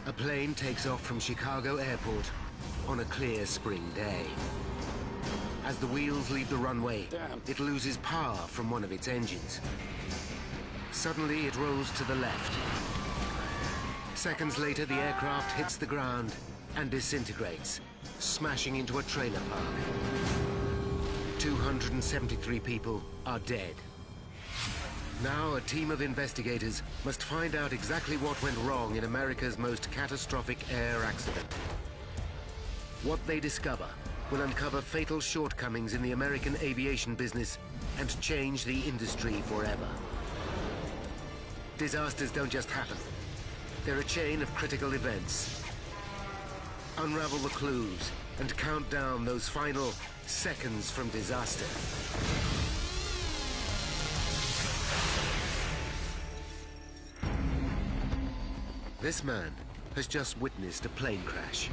A plane takes off from Chicago Airport on a clear spring day. As the wheels leave the runway, it loses power from one of its engines. Suddenly, it rolls to the left. Seconds later, the aircraft hits the ground and disintegrates, smashing into a trailer park. 273 people are dead. Now, a team of investigators must find out exactly what went wrong in America's most catastrophic air accident. What they discover will uncover fatal shortcomings in the American aviation business and change the industry forever. Disasters don't just happen. They're a chain of critical events. Unravel the clues and count down those final seconds from disaster. This man has just witnessed a plane crash.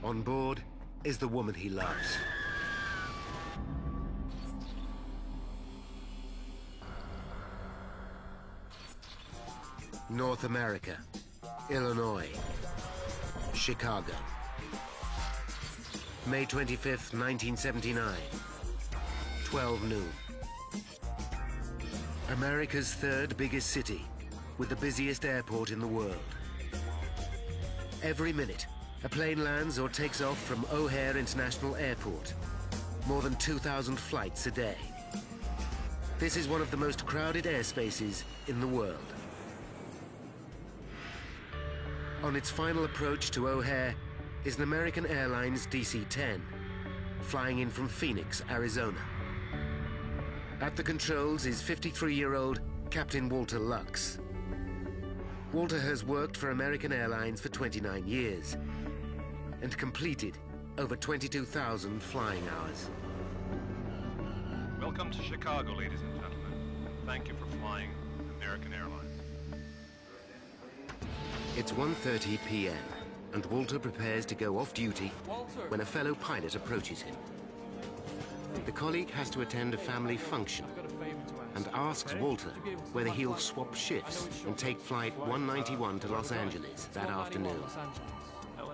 On board is the woman he loves. North America, Illinois, Chicago. May 25th, 1979, 12 noon. America's third biggest city, with the busiest airport in the world. Every minute, a plane lands or takes off from O'Hare International Airport. More than 2,000 flights a day. This is one of the most crowded airspaces in the world. On its final approach to O'Hare is an American Airlines DC-10, flying in from Phoenix, Arizona. At the controls is 53-year-old Captain Walter Lux. Walter has worked for American Airlines for 29 years and completed over 22,000 flying hours. Welcome to Chicago, ladies and gentlemen. Thank you for flying American Airlines. It's 1:30 p.m. and Walter prepares to go off duty when a fellow pilot approaches him. The colleague has to attend a family function and asks Walter whether he'll swap shifts and take flight 191 to Los Angeles that afternoon.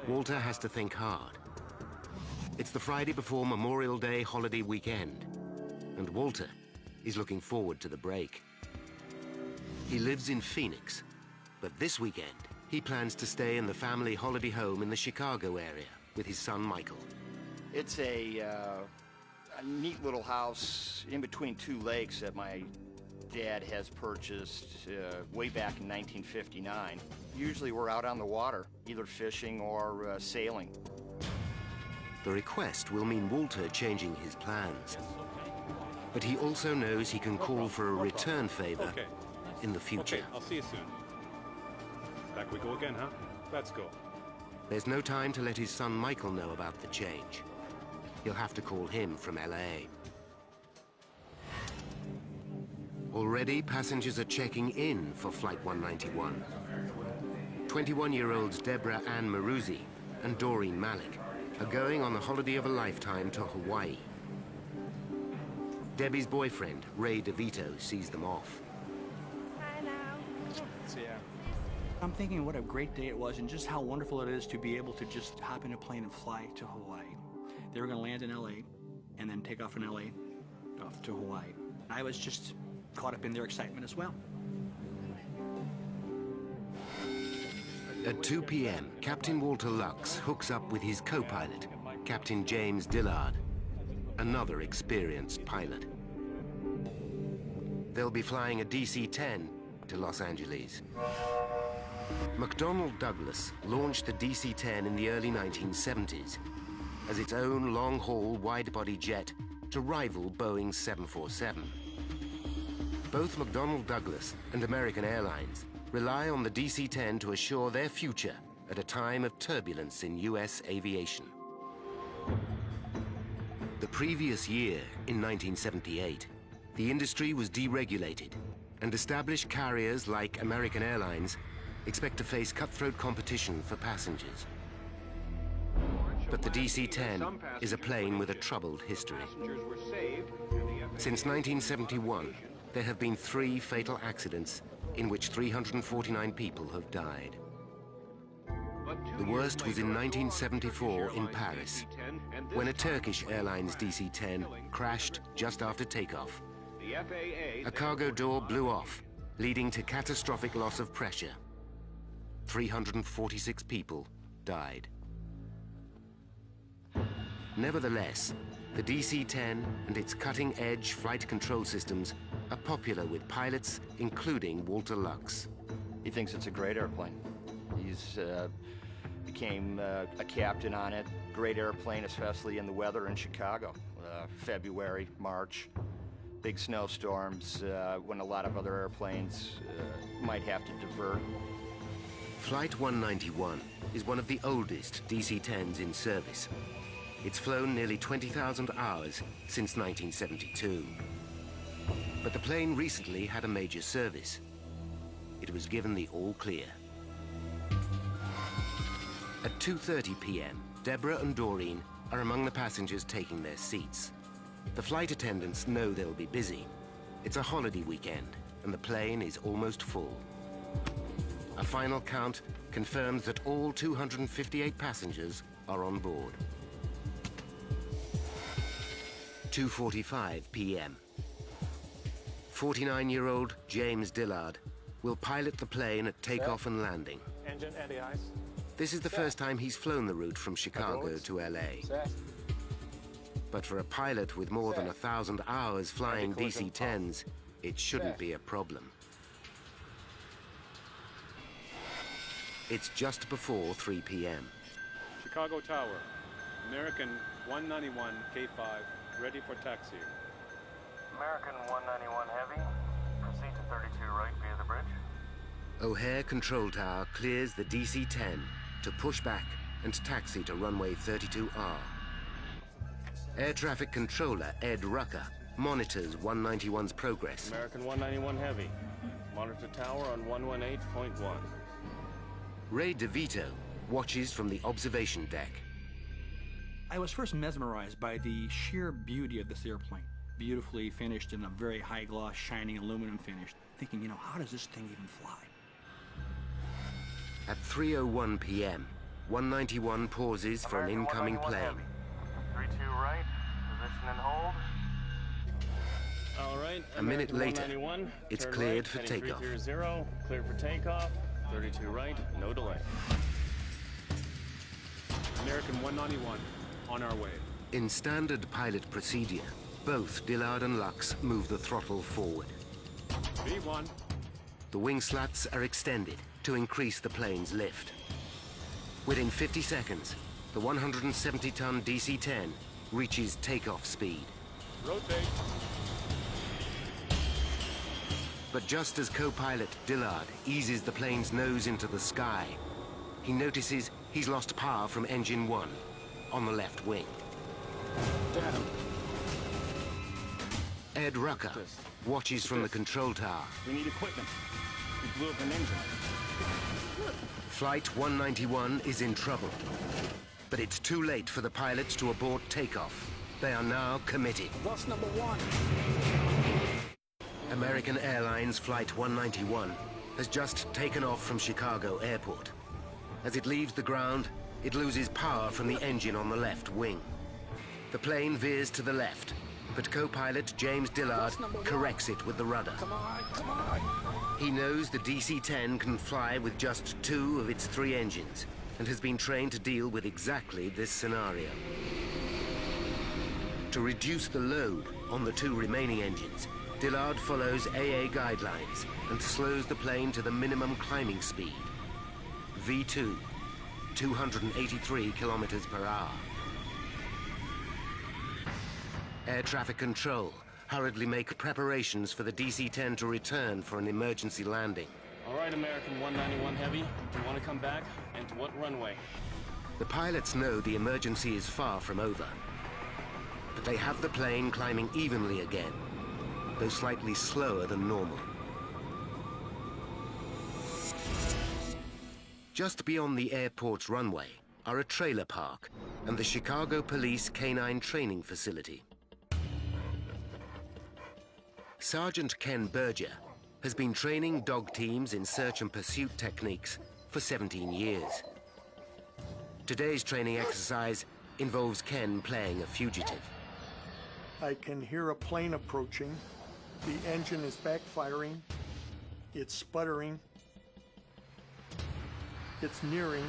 Walter has to think hard. It's the Friday before Memorial Day holiday weekend, and Walter is looking forward to the break. He lives in Phoenix, but this weekend he plans to stay in the family holiday home in the Chicago area with his son Michael. It's a neat little house in between two lakes that my dad has purchased way back in 1959. Usually we're out on the water, either fishing or sailing. The request will mean Walter changing his plans. But he also knows he can call for a return favor in the future. Okay, I'll see you soon. Back we go again, huh? Let's go. There's no time to let his son Michael know about the change. He'll have to call him from LA. Already, passengers are checking in for Flight 191. 21-year-olds Deborah Ann Maruzzi and Doreen Malik are going on the holiday of a lifetime to Hawaii. Debbie's boyfriend, Ray DeVito, sees them off. Hi now. So yeah, I'm thinking what a great day it was and just how wonderful it is to be able to just hop in a plane and fly to Hawaii. They were going to land in LA and then take off in LA off to Hawaii. I was just caught up in their excitement as well. At 2 p.m., Captain Walter Lux hooks up with his co-pilot, Captain James Dillard, another experienced pilot. They'll be flying a DC-10 to Los Angeles. McDonnell Douglas launched the DC-10 in the early 1970s as its own long-haul wide-body jet to rival Boeing's 747. Both McDonnell Douglas and American Airlines rely on the DC-10 to assure their future at a time of turbulence in U.S. aviation. The previous year, in 1978, the industry was deregulated, and established carriers like American Airlines expect to face cutthroat competition for passengers. But the DC-10 is a plane with a troubled history. Since 1971, there have been 3 fatal accidents in which 349 people have died. The worst was in 1974 in Paris, when a Turkish Airlines DC-10 crashed just after takeoff. A cargo door blew off, leading to catastrophic loss of pressure. 346 people died. Nevertheless, the DC-10 and its cutting-edge flight control systems are popular with pilots, including Walter Lux. He thinks it's a great airplane. He's became a captain on it. Great airplane, especially in the weather in Chicago. February, March, big snowstorms, when a lot of other airplanes might have to divert. Flight 191 is one of the oldest DC-10s in service. It's flown nearly 20,000 hours since 1972. But the plane recently had a major service. It was given the all clear. At 2:30 p.m., Deborah and Doreen are among the passengers taking their seats. The flight attendants know they'll be busy. It's a holiday weekend, and the plane is almost full. A final count confirms that all 258 passengers are on board. 2:45 p.m. 49-year-old James Dillard will pilot the plane at takeoff and landing. Engine anti-ice. This is the first time he's flown the route from Chicago to LA. But for a pilot with more than 1,000 hours flying DC-10s, it shouldn't be a problem. It's just before 3 p.m. Chicago Tower. American 191 K5, ready for taxi. American 191 Heavy, proceed to 32 right via the bridge. O'Hare Control Tower clears the DC-10 to push back and taxi to runway 32R. Air traffic controller Ed Rucker monitors 191's progress. American 191 Heavy, monitor tower on 118.1. Ray DeVito watches from the observation deck. I was first mesmerized by the sheer beauty of this airplane. Beautifully finished in a very high gloss, shining aluminum finish. Thinking, you know, how does this thing even fly? At 3:01 p.m., 191 pauses for an incoming plane. 32 right, position and hold. All right. A minute later, 191, it's turn cleared right, for heading takeoff. 330, clear for takeoff. 32 right, no delay. American 191, on our way. In standard pilot procedure, both Dillard and Lux move the throttle forward. V1. The wing slats are extended to increase the plane's lift. Within 50 seconds, the 170-ton DC-10 reaches takeoff speed. Rotate. But just as co-pilot Dillard eases the plane's nose into the sky, he notices he's lost power from engine 1 on the left wing. Damn. Ed Rucker watches from the control tower. We need equipment. We blew up an engine. Flight 191 is in trouble. But it's too late for the pilots to abort takeoff. They are now committed. Loss number 1. American Airlines Flight 191 has just taken off from Chicago Airport. As it leaves the ground, it loses power from the engine on the left wing. The plane veers to the left, but co-pilot James Dillard corrects it with the rudder. Come on, come on. He knows the DC-10 can fly with just 2 of its 3 engines and has been trained to deal with exactly this scenario. To reduce the load on the 2 remaining engines, Dillard follows AA guidelines and slows the plane to the minimum climbing speed, V2, 283 kilometers per hour. Air traffic control hurriedly make preparations for the DC-10 to return for an emergency landing. All right, American 191 Heavy, do you want to come back? And to what runway? The pilots know the emergency is far from over, but they have the plane climbing evenly again, though slightly slower than normal. Just beyond the airport's runway are a trailer park and the Chicago Police Canine Training Facility. Sergeant Ken Berger has been training dog teams in search and pursuit techniques for 17 years. Today's training exercise involves Ken playing a fugitive. I can hear a plane approaching. The engine is backfiring. It's sputtering. It's nearing.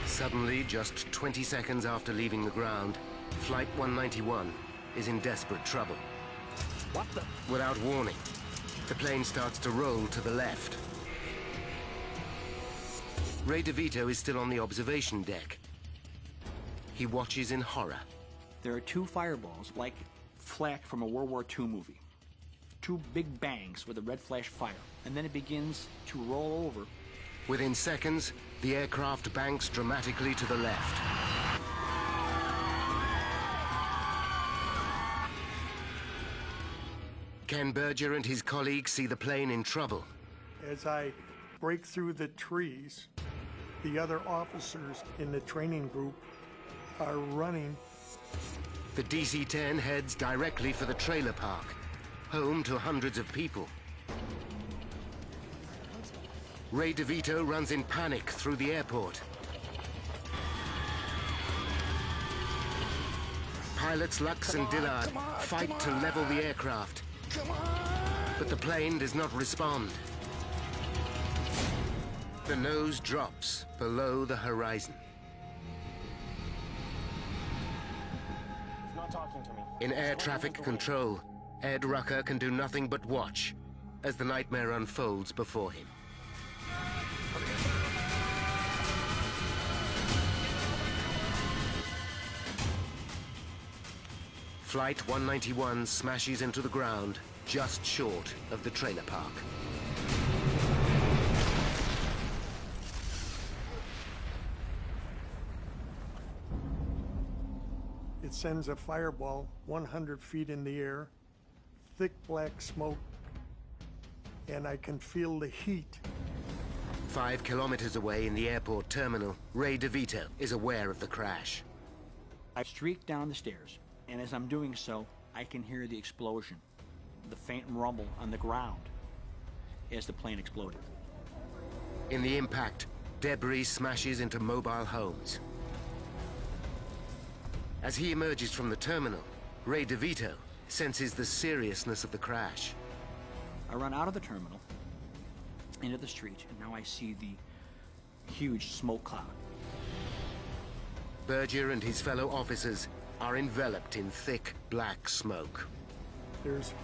Suddenly, just 20 seconds after leaving the ground, Flight 191 is in desperate trouble. What the? Without warning, the plane starts to roll to the left. Ray DeVito is still on the observation deck. He watches in horror. There are two fireballs, like flak from a World War II movie. Two big bangs with a red flash fire, and then it begins to roll over. Within seconds, the aircraft banks dramatically to the left. Ken Berger and his colleagues see the plane in trouble. As I break through the trees, the other officers in the training group are running. The DC-10 heads directly for the trailer park, home to hundreds of people. Ray DeVito runs in panic through the airport. Pilots Lux and Dillard fight to level the aircraft. But the plane does not respond. The nose drops below the horizon. He's not talking to me. In air traffic control, Ed Rucker can do nothing but watch as the nightmare unfolds before him. Flight 191 smashes into the ground just short of the trailer park. It sends a fireball 100 feet in the air, thick black smoke, and I can feel the heat. 5 kilometers away in the airport terminal, Ray DeVito is aware of the crash. I streak down the stairs, and as I'm doing so, I can hear the explosion, the faint rumble on the ground as the plane exploded. In the impact, debris smashes into mobile homes. As he emerges from the terminal, Ray DeVito senses the seriousness of the crash. I run out of the terminal, into the street, and now I see the huge smoke cloud. Berger and his fellow officers are enveloped in thick black smoke. There's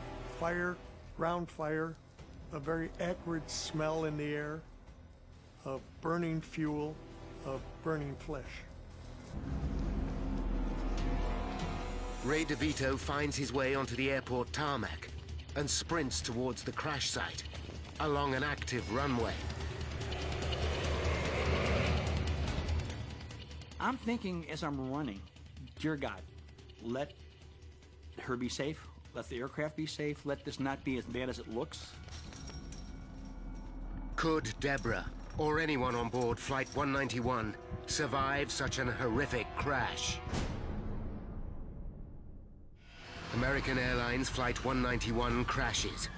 fire, ground fire, a very acrid smell in the air of burning fuel, of burning flesh. Ray DeVito finds his way onto the airport tarmac and sprints towards the crash site, along an active runway. I'm thinking as I'm running, dear God, let her be safe, let the aircraft be safe, let this not be as bad as it looks. Could Deborah, or anyone on board Flight 191, survive such an horrific crash? American Airlines Flight 191 crashes.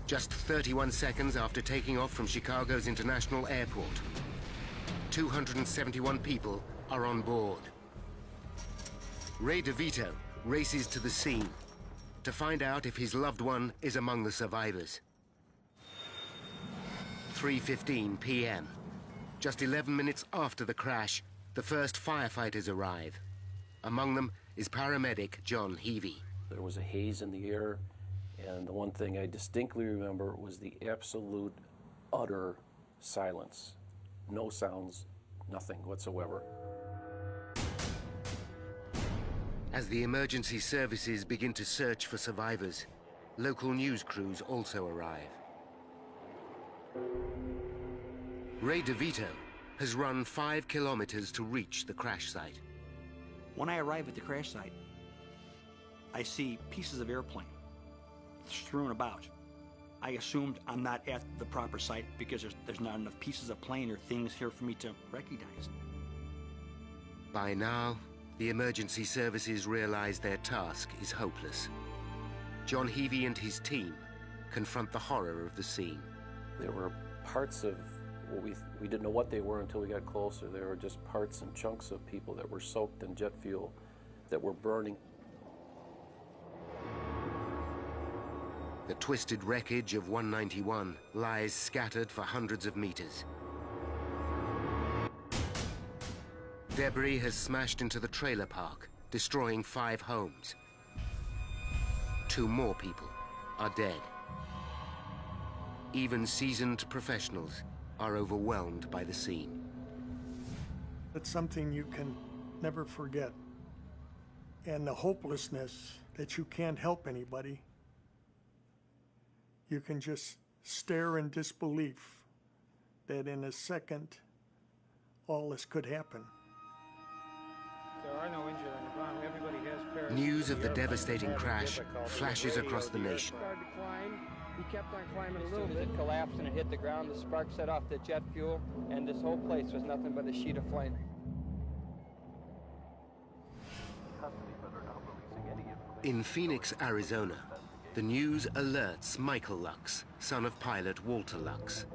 Just 31 seconds after taking off from Chicago's International Airport. 271 people are on board. Ray DeVito races to the scene to find out if his loved one is among the survivors. 3:15 p.m. Just 11 minutes after the crash, the first firefighters arrive. Among them is paramedic John Heavey. There was a haze in the air, and the one thing I distinctly remember was the absolute, utter silence. No sounds, nothing whatsoever. As the emergency services begin to search for survivors, local news crews also arrive. Ray DeVito has run 5 kilometers to reach the crash site. When I arrive at the crash site, I see pieces of airplane strewn about. I assumed I'm not at the proper site because there's not enough pieces of plane or things here for me to recognize. By now, the emergency services realize their task is hopeless. John Heavey and his team confront the horror of the scene. There were parts of We didn't know what they were until we got closer. They were just parts and chunks of people that were soaked in jet fuel that were burning. The twisted wreckage of 191 lies scattered for hundreds of meters. Debris has smashed into the trailer park, destroying 5 homes. 2 more people are dead. Even seasoned professionals are overwhelmed by the scene. It's something you can never forget. And the hopelessness that you can't help anybody. You can just stare in disbelief that in a second, all this could happen. There are no injured on the ground. Everybody has parachutes. News of the devastating crash flashes across the nation. Started to climb. He kept on climbing a little bit. It collapsed and it hit the ground. The spark set off the jet fuel, and this whole place was nothing but a sheet of flame. In Phoenix, Arizona, the news alerts Michael Lux, son of pilot Walter Lux.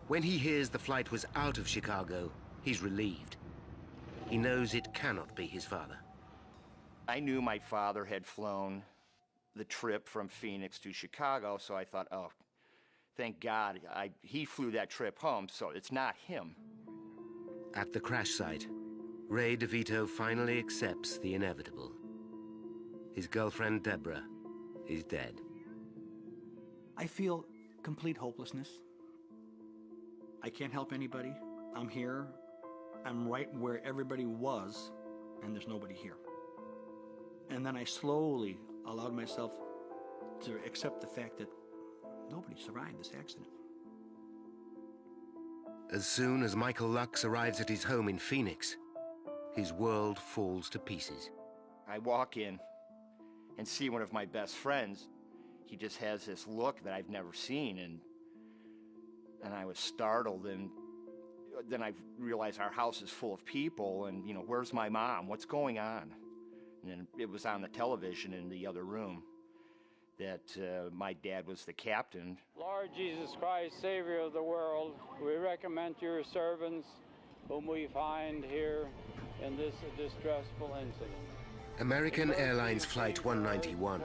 When he hears the flight was out of Chicago, he's relieved. He knows it cannot be his father. I knew my father had flown the trip from Phoenix to Chicago, so I thought, oh, thank God he flew that trip home, so it's not him. At the crash site, Ray DeVito finally accepts the inevitable. His girlfriend, Deborah, is dead. I feel complete hopelessness. I can't help anybody. I'm here. I'm right where everybody was, and there's nobody here. And then I slowly allowed myself to accept the fact that nobody survived this accident. As soon as Michael Lux arrives at his home in Phoenix, his world falls to pieces. I walk in and see one of my best friends. He just has this look that I've never seen, and I was startled, and then I realized our house is full of people, and, you know, where's my mom? What's going on? And then it was on the television in the other room that my dad was the captain. Lord Jesus Christ, Savior of the world, we recommend your servants whom we find here in this distressful incident. American Airlines Flight 191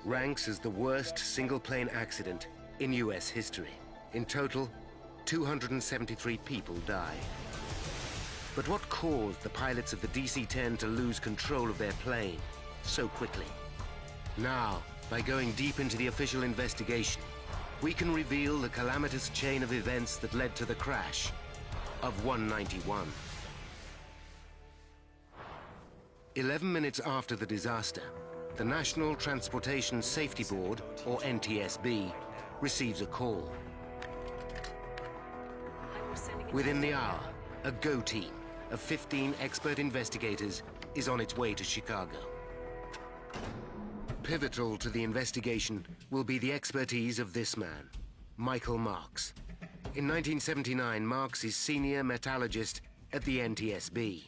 ranks as the worst single-plane accident in U.S. history. In total, 273 people die. But what caused the pilots of the DC-10 to lose control of their plane so quickly? Now, by going deep into the official investigation, we can reveal the calamitous chain of events that led to the crash of 191. 11 minutes after the disaster, the National Transportation Safety Board, or NTSB, receives a call. Within the hour, a GO team of 15 expert investigators is on its way to Chicago. Pivotal to the investigation will be the expertise of this man, Michael Marks. In 1979, Marks is senior metallurgist at the NTSB.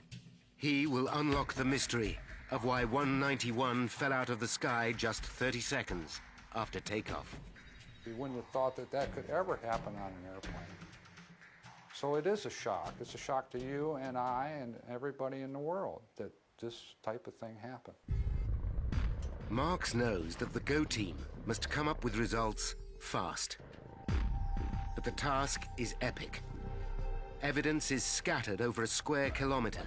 He will unlock the mystery of why 191 fell out of the sky just 30 seconds after takeoff. We wouldn't have thought that that could ever happen on an airplane. So it is a shock. It's a shock to you and I and everybody in the world that this type of thing happened. Marks knows that the GO team must come up with results fast. But the task is epic. Evidence is scattered over a square kilometer,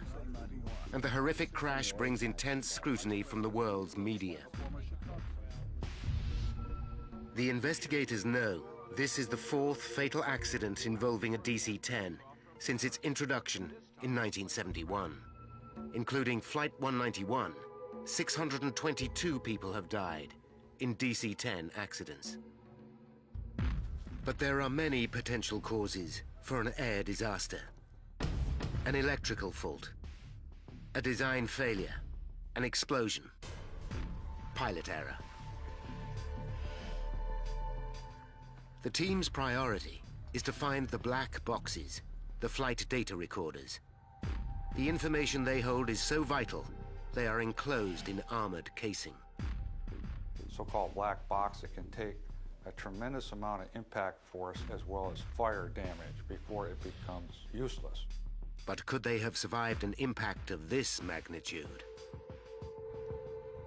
and the horrific crash brings intense scrutiny from the world's media. The investigators know this is the 4th fatal accident involving a DC-10 since its introduction in 1971. Including Flight 191, 622 people have died in DC-10 accidents. But there are many potential causes for an air disaster. An electrical fault, a design failure, an explosion, pilot error. The team's priority is to find the black boxes, the flight data recorders. The information they hold is so vital, they are enclosed in armored casing. The so-called black box that can take a tremendous amount of impact force as well as fire damage before it becomes useless. But could they have survived an impact of this magnitude?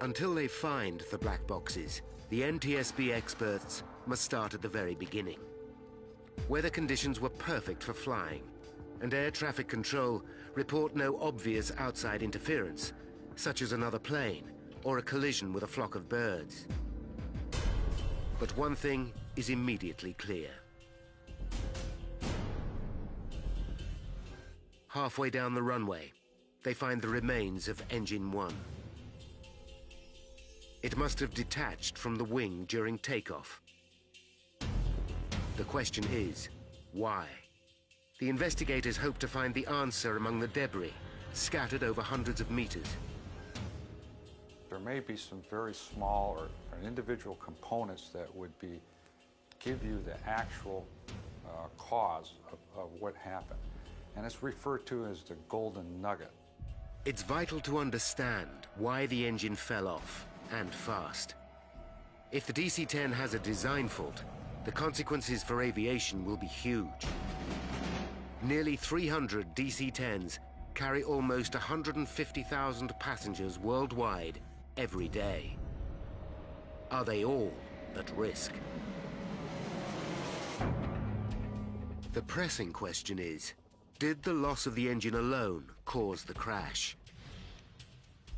Until they find the black boxes, the NTSB experts must start at the very beginning. Weather conditions were perfect for flying, and air traffic control report no obvious outside interference, such as another plane or a collision with a flock of birds. But one thing is immediately clear. Halfway down the runway, they find the remains of Engine 1. It must have detached from the wing during takeoff. The question is, why? The investigators hope to find the answer among the debris, scattered over hundreds of meters. There may be some very small or individual components that would give you the actual cause of what happened. And it's referred to as the golden nugget. It's vital to understand why the engine fell off, and fast. If the DC-10 has a design fault, the consequences for aviation will be huge. Nearly 300 DC-10s carry almost 150,000 passengers worldwide every day. Are they all at risk? The pressing question is, did the loss of the engine alone cause the crash?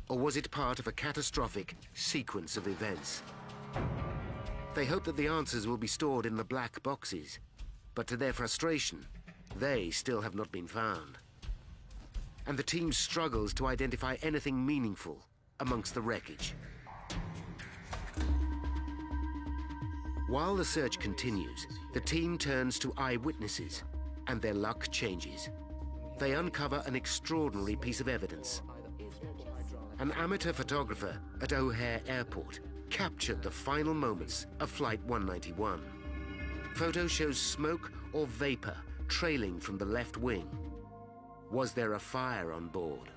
Or was it part of a catastrophic sequence of events? They hope that the answers will be stored in the black boxes, but to their frustration, they still have not been found. And the team struggles to identify anything meaningful amongst the wreckage. While the search continues, the team turns to eyewitnesses, and their luck changes. They uncover an extraordinary piece of evidence. An amateur photographer at O'Hare Airport captured the final moments of Flight 191. Photo shows smoke or vapor trailing from the left wing. Was there a fire on board?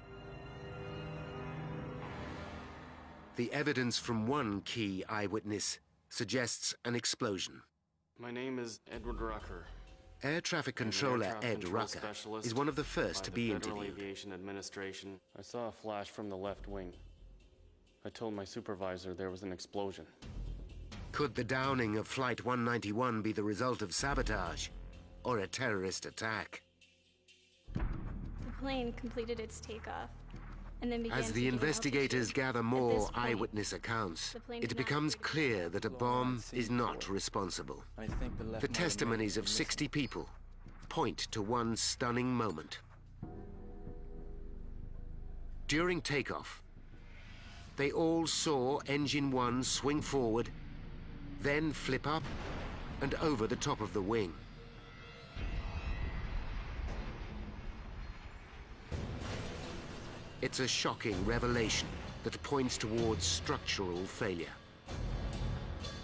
The evidence from one key eyewitness suggests an explosion. My name is Edward Rucker. Air traffic controller Ed Rucker is one of the first to be Federal interviewed. Aviation Administration. I saw a flash from the left wing. I told my supervisor there was an explosion. Could the downing of Flight 191 be the result of sabotage or a terrorist attack? The plane completed its takeoff and then began As the taking investigators altitude. gather At more this point, eyewitness accounts, the plane it did not becomes complete clear that a bomb is not responsible. The testimonies of 60 people point to one stunning moment. During takeoff, they all saw Engine 1 swing forward, then flip up and over the top of the wing. It's a shocking revelation that points towards structural failure.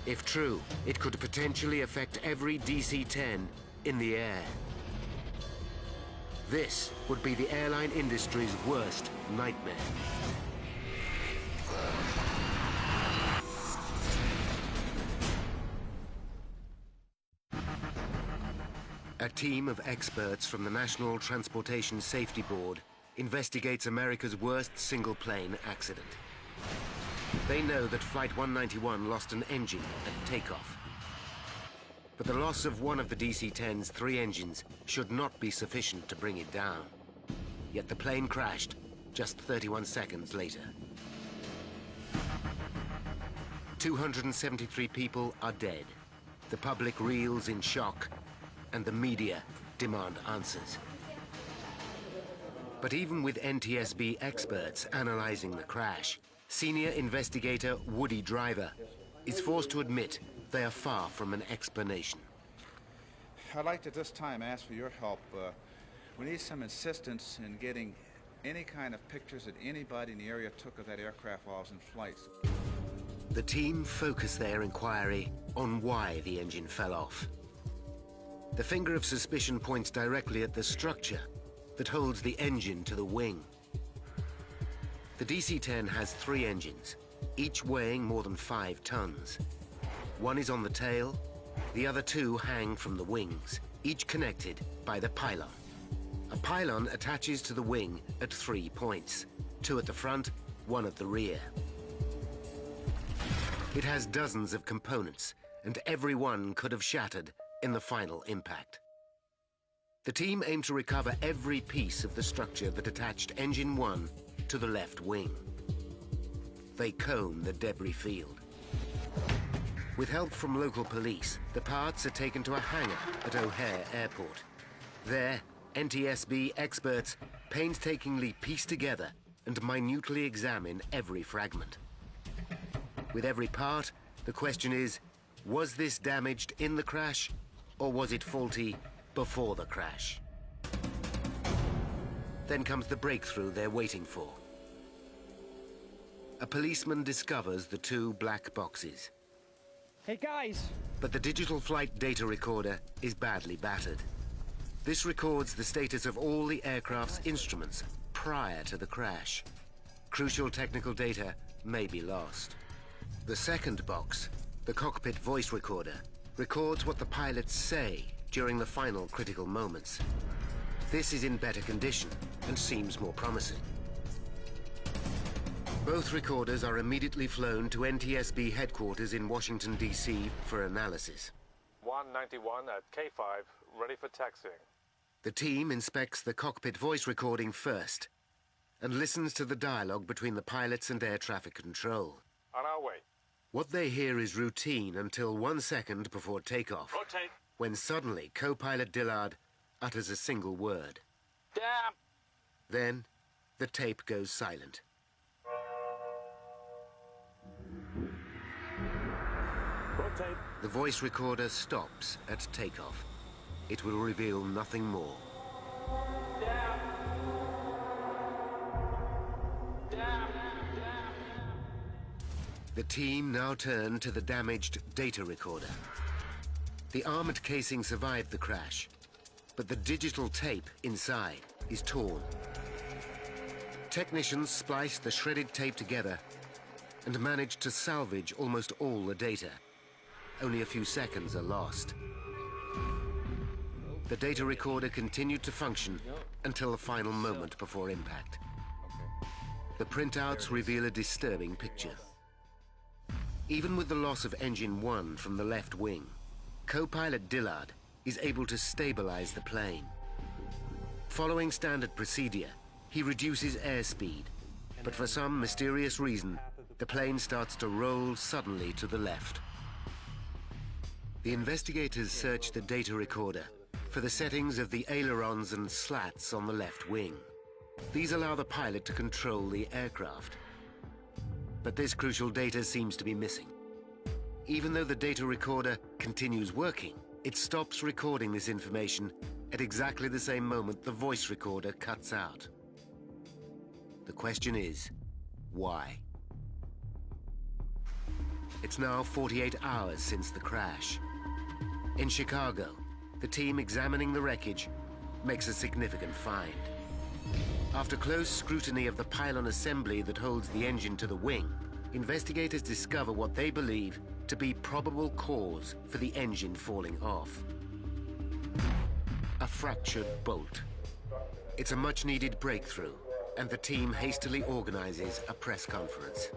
If true, it could potentially affect every DC-10 in the air. This would be the airline industry's worst nightmare. A team of experts from the National Transportation Safety Board investigates America's worst single-plane accident. They know that Flight 191 lost an engine at takeoff. But the loss of one of the DC-10's 3 engines should not be sufficient to bring it down. Yet the plane crashed just 31 seconds later. 273 people are dead. The public reels in shock, and the media demand answers. But even with NTSB experts analyzing the crash, senior investigator Woody Driver is forced to admit they are far from an explanation. I'd like to this time ask for your help. We need some assistance in getting any kind of pictures that anybody in the area took of that aircraft while it was in flight. The team focus their inquiry on why the engine fell off. The finger of suspicion points directly at the structure that holds the engine to the wing. The DC-10 has 3 engines, each weighing more than 5 tons. One is on the tail, the other two hang from the wings, each connected by the pylon. A pylon attaches to the wing at 3 points, 2 at the front, 1 at the rear. It has dozens of components, and every one could have shattered in the final impact. The team aimed to recover every piece of the structure that attached Engine 1 to the left wing. They comb the debris field. With help from local police, the parts are taken to a hangar at O'Hare Airport. There, NTSB experts painstakingly piece together and minutely examine every fragment. With every part, the question is, was this damaged in the crash, or was it faulty before the crash? Then comes the breakthrough they're waiting for. A policeman discovers the 2 black boxes. Hey guys! But the digital flight data recorder is badly battered. This records the status of all the aircraft's instruments prior to the crash. Crucial technical data may be lost. The second box, the cockpit voice recorder, records what the pilots say during the final critical moments. This is in better condition and seems more promising. Both recorders are immediately flown to NTSB headquarters in Washington, D.C. for analysis. 191 at K5, ready for taxiing. The team inspects the cockpit voice recording first and listens to the dialogue between the pilots and air traffic control. On our way. What they hear is routine until 1 second before takeoff. Rotate. When suddenly co-pilot Dillard utters a single word. Damn! Then the tape goes silent. Rotate. The voice recorder stops at takeoff. It will reveal nothing more. Damn! Damn! The team now turn to the damaged data recorder. The armored casing survived the crash, but the digital tape inside is torn. Technicians spliced the shredded tape together and managed to salvage almost all the data. Only a few seconds are lost. The data recorder continued to function until the final moment before impact. The printouts reveal a disturbing picture. Even with the loss of Engine 1 from the left wing, co-pilot Dillard is able to stabilize the plane. Following standard procedure, he reduces airspeed, but for some mysterious reason, the plane starts to roll suddenly to the left. The investigators search the data recorder for the settings of the ailerons and slats on the left wing. These allow the pilot to control the aircraft. But this crucial data seems to be missing. Even though the data recorder continues working, it stops recording this information at exactly the same moment the voice recorder cuts out. The question is, why? It's now 48 hours since the crash. In Chicago, the team examining the wreckage makes a significant find. After close scrutiny of the pylon assembly that holds the engine to the wing, investigators discover what they believe to be probable cause for the engine falling off. A fractured bolt. It's a much-needed breakthrough, and the team hastily organizes a press conference.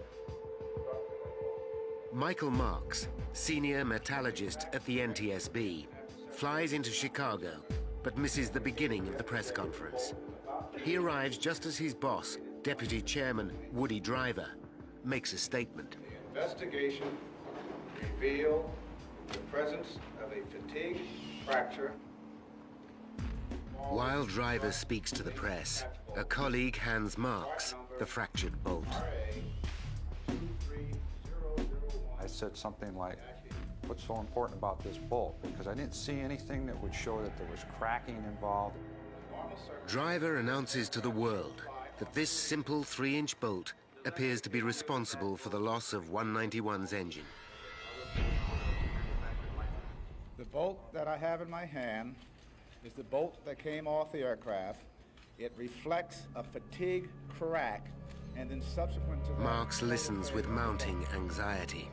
Michael Marks, senior metallurgist at the NTSB, flies into Chicago, but misses the beginning of the press conference. He arrives just as his boss, Deputy Chairman Woody Driver, makes a statement. The investigation revealed the presence of a fatigue fracture. While Driver speaks to the press, a colleague hands Marks the fractured bolt. I said something like, what's so important about this bolt? Because I didn't see anything that would show that there was cracking involved. Driver announces to the world that this simple 3-inch bolt appears to be responsible for the loss of 191's engine. The bolt that I have in my hand is the bolt that came off the aircraft. It reflects a fatigue crack, and then subsequent to that... Marks listens with mounting anxiety.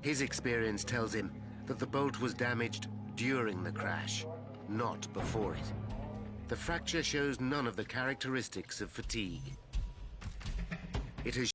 His experience tells him that the bolt was damaged during the crash, not before it. The fracture shows none of the characteristics of fatigue. It has